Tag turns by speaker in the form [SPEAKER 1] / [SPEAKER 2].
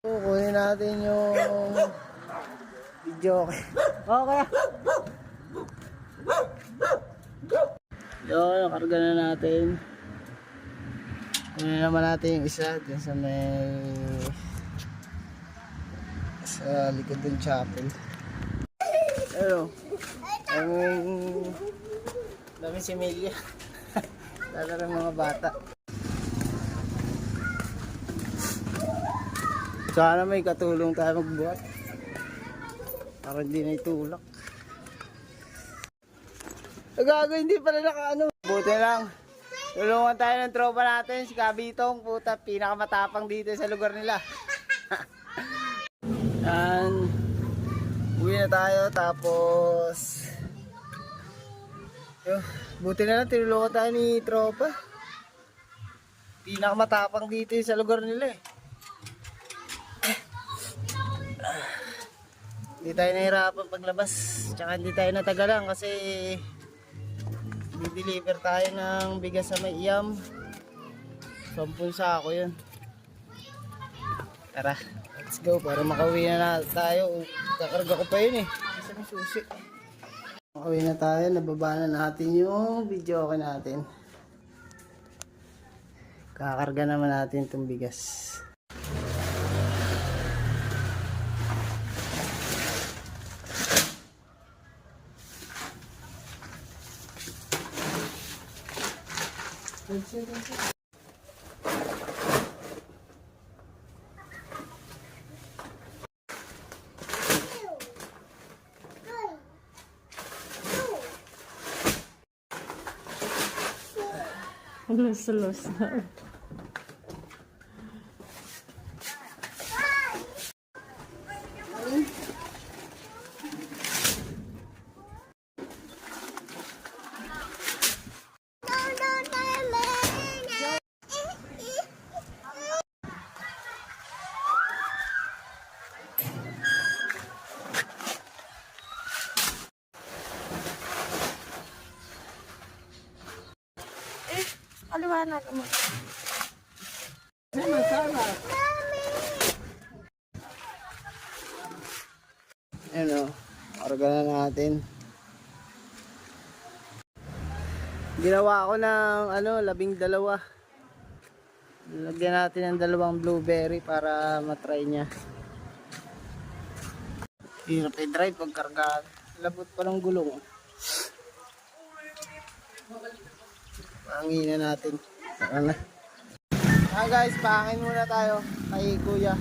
[SPEAKER 1] Kukunin natin yung video. Okay. Yun, nakarga na natin. Kunin naman natin yung isa dun sa likod ng chapel. Ayun. Dami si Melia. Lalaro ng mga bata. Sana may katulong tayo magbuhat para hindi na itulak. Gago, hindi pala nakaano. Buti lang. Tulungan tayo ng tropa natin, si Kabitong. Puta, pinakamatapang dito sa lugar nila. Yan. Uwi na tayo, tapos buti na lang tinulungan tayo ni tropa. Pinakamatapang dito sa lugar nila eh. Hindi tayo nahirapan paglabas, tsaka hindi tayo natagalan kasi deliver tayo ng bigas sa may iyam. 10 sako yun. Tara, let's go para makauwi na tayo. Kakarga ko pa yun eh, isa ng susi. Makauwi na tayo, nababa na natin yung video okay natin. Kakarga naman natin itong bigas.
[SPEAKER 2] Los. Aliwanag mo.
[SPEAKER 1] Masarap. Ayan o, karga na natin. Ginawa ko ng 12. Lagyan natin ng 2 blueberry para matry niya. Hirap i-drive pag karga. Labot pa ng gulong. Panginin natin. Saka na. Guys, pangin muna tayo kay kuya.